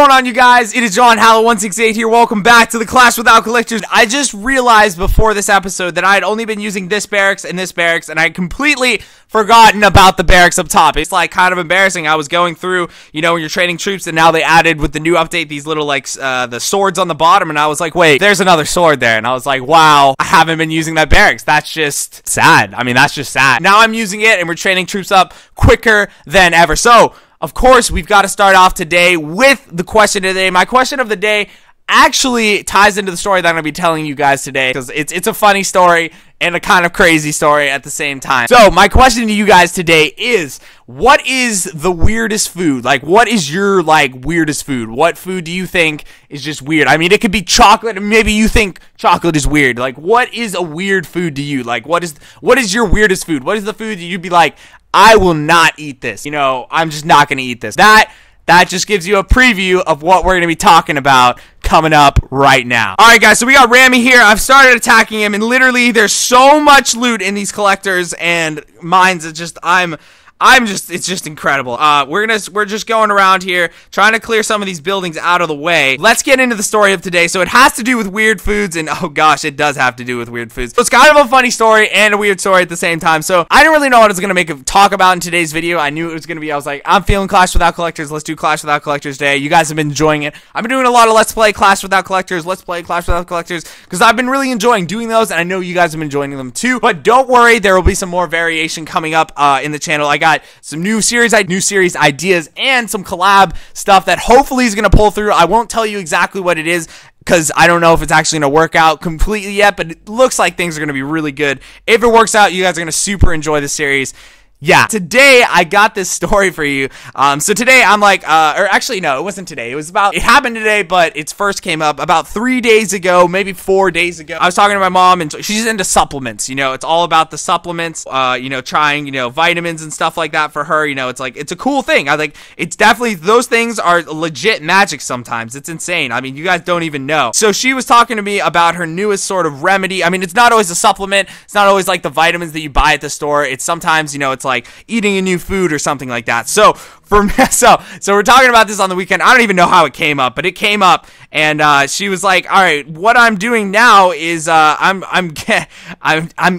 going on, you guys? It is John Hallow168 here. Welcome back to the Clash Without Collectors. I just realized before this episode that I had only been using this barracks, and I had completely forgotten about the barracks up top. It's like kind of embarrassing. I was going through, you know, when you're training troops, and now they added with the new update these little like the swords on the bottom, and I was like, wait, there's another sword there, and I was like, wow, I haven't been using that barracks. That's just sad. I mean, that's just sad. Now I'm using it, and we're training troops up quicker than ever. So of course, we've got to start off today with the question of the day. My question of the day actually ties into the story that I'm going to be telling you guys today, because it's a funny story and a kind of crazy story at the same time. So my question to you guys today is, what is the weirdest food? Like, what is your, like, weirdest food? What food do you think is just weird? I mean, it could be chocolate, and maybe you think chocolate is weird. Like, what is a weird food to you? Like, what is your weirdest food? What is the food that you'd be like, I will not eat this. You know, I'm just not going to eat this. That just gives you a preview of what we're going to be talking about coming up right now. All right, guys, so we got Rami here. I've started attacking him, and literally there's so much loot in these collectors and mines. It's just, it's just incredible. We're just going around here trying to clear some of these buildings out of the way. Let's get into the story of today. So it has to do with weird foods, and oh gosh, it does have to do with weird foods. So it's kind of a funny story and a weird story at the same time. So I didn't really know what I was going to talk about in today's video. I knew it was going to be, I was like, I'm feeling Clash Without Collectors. Let's do Clash Without Collectors Day. You guys have been enjoying it. I've been doing a lot of Let's Play Clash Without Collectors, Let's Play Clash Without Collectors, because I've been really enjoying doing those, and I know you guys have been enjoying them too. But don't worry, there will be some more variation coming up in the channel. I got some new series ideas and some collab stuff that hopefully is going to pull through. I won't tell you exactly what it is, because I don't know if it's actually going to work out completely yet, but it looks like things are going to be really good. If it works out, you guys are going to super enjoy the series. Yeah, today I got this story for you. So today I'm like, or actually no, it wasn't today. It happened today, but it first came up about 3 days ago, maybe 4 days ago. I was talking to my mom, and she's into supplements. You know, it's all about the supplements. You know, trying, you know, vitamins and stuff like that for her. You know, it's like, it's a cool thing. I like, it's definitely, those things are legit magic sometimes. It's insane. I mean, you guys don't even know. So she was talking to me about her newest sort of remedy. I mean, it's not always a supplement. It's not always like the vitamins that you buy at the store. It's sometimes, you know, it's like eating a new food or something like that. So for me, so we're talking about this on the weekend. I don't even know how it came up, but it came up, and she was like, "All right, what I'm doing now is I'm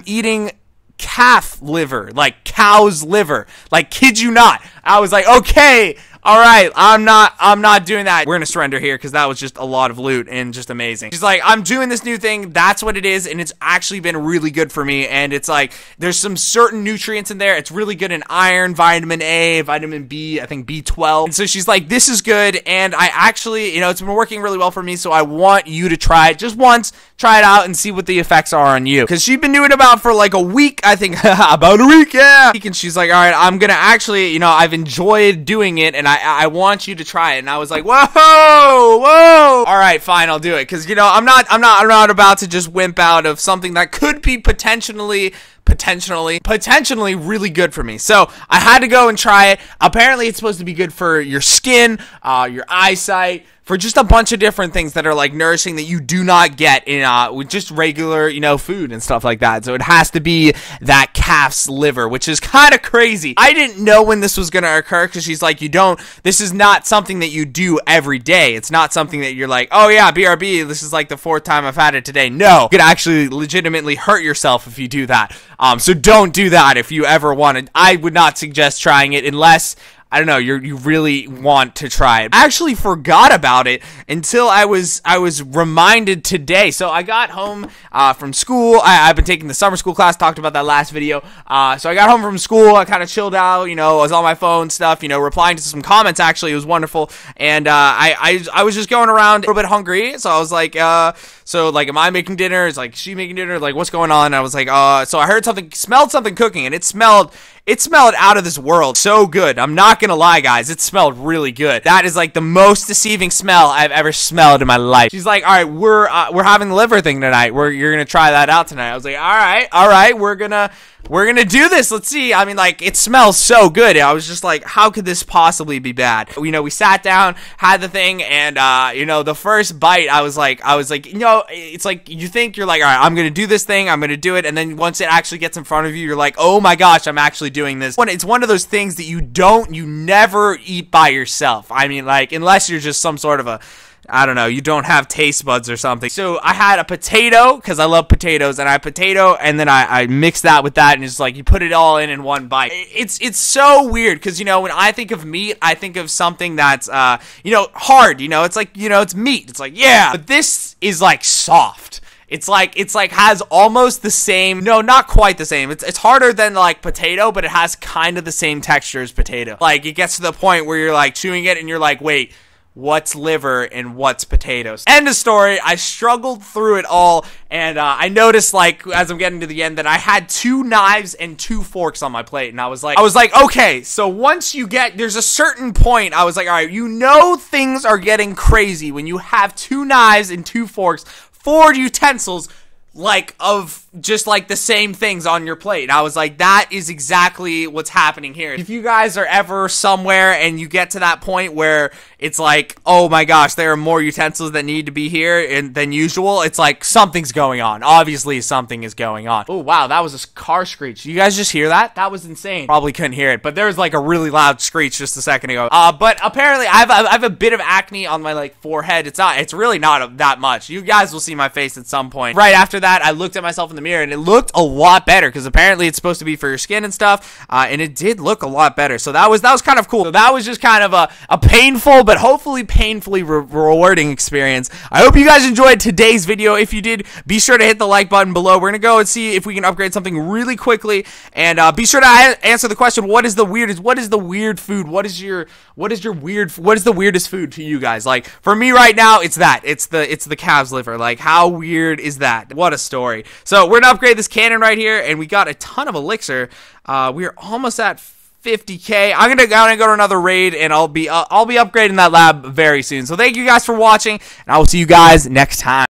eating calf liver, like cow's liver, like, kid you not." I was like, okay, all right, I'm not doing that. We're gonna surrender here, because that was just a lot of loot and just amazing. She's like, I'm doing this new thing, that's what it is, and it's actually been really good for me. And it's like, there's some certain nutrients in there. It's really good in iron, vitamin A, vitamin B, I think B12. And so she's like, this is good, and I actually, you know, it's been working really well for me, so I want you to try it just once. Try it out and see what the effects are on you. Because she'd been doing it about for like a week, I think. About a week, yeah. And she's like, all right, I'm gonna actually, you know, I've enjoyed doing it, and I want you to try it. And I was like, whoa, all right, fine, I'll do it. Because, you know, I'm not about to just wimp out of something that could be potentially really good for me. So I had to go and try it. Apparently it's supposed to be good for your skin, your eyesight, for just a bunch of different things that are like nourishing that you do not get in with just regular, you know, food and stuff like that. So it has to be that calf's liver, which is kind of crazy. I didn't know when this was gonna occur, because she's like, this is not something that you do every day. It's not something that you're like, oh yeah, BRB, this is like the 4th time I've had it today. No, you could actually legitimately hurt yourself if you do that. So don't do that if you ever want to. I would not suggest trying it unless, I don't know, you really want to try it. I actually forgot about it until I was reminded today. So I got home from school. I've been taking the summer school class, talked about that last video. So I got home from school, I kind of chilled out, you know, I was on my phone stuff, you know, replying to some comments. Actually, it was wonderful. And I was just going around a little bit hungry, so I was like, so like, am I making dinner? Is like, she making dinner? Like, what's going on? And I was like, so I heard smelled something cooking, and it smelled out of this world. So good. I'm not gonna lie, guys. It smelled really good. That is like the most deceiving smell I've ever smelled in my life. She's like, all right, we're having the liver thing tonight. You're gonna try that out tonight. I was like, all right, we're gonna do this. Let's see. I mean, like, it smells so good. I was just like, how could this possibly be bad? You know, we sat down, had the thing, and you know, the first bite, I was like, you know, it's like, you think, you're like, all right, I'm gonna do this thing, I'm gonna do it, and then once it actually gets in front of you, you're like, oh my gosh, I'm actually doing this. It's one of those things that you never eat by yourself. I mean, like, unless you're just some sort of a, I don't know, you don't have taste buds or something. So I had a potato, because I love potatoes, and I had potato, and then I mixed that with that, and it's like you put it all in one bite. It's so weird, because, you know, when I think of meat, I think of something that's, you know, hard, you know, it's like, you know, it's meat. It's like, yeah, but this is like soft. It's like has almost the same, no, not quite the same. It's harder than like potato, but it has kind of the same texture as potato. Like, it gets to the point where you're like chewing it and you're like, wait, what's liver and what's potatoes? End of story. I struggled through it all, and I noticed, like, as I'm getting to the end, that I had 2 knives and 2 forks on my plate, and I was like, okay, so once you get, there's a certain point, I was like, all right, you know things are getting crazy when you have 2 knives and 2 forks, 4 utensils, like, of just like the same things on your plate. And I was like, that is exactly what's happening here. If you guys are ever somewhere and you get to that point where it's like, oh my gosh, there are more utensils that need to be here than usual, it's like something's going on. Obviously something is going on. Oh wow, that was a car screech. You guys just hear that? That was insane. Probably couldn't hear it, but there was like a really loud screech just a second ago. But apparently I have a bit of acne on my like forehead. It's really not that much. You guys will see my face at some point. Right after that, I looked at myself in the mirror and it looked a lot better, because apparently it's supposed to be for your skin and stuff, and it did look a lot better. So that was kind of cool. So that was just kind of a painful but hopefully painfully rewarding experience. I hope you guys enjoyed today's video. If you did, be sure to hit the like button below. We're gonna go and see if we can upgrade something really quickly, and be sure to answer the question, what is the weird food? What is the weirdest food to you guys? Like, for me right now, it's the calf's liver. Like, how weird is that? What a story. So we're gonna upgrade this cannon right here, and we got a ton of elixir. We're almost at 50k. I'm gonna go to another raid, and I'll be upgrading that lab very soon. So thank you guys for watching, and I will see you guys next time.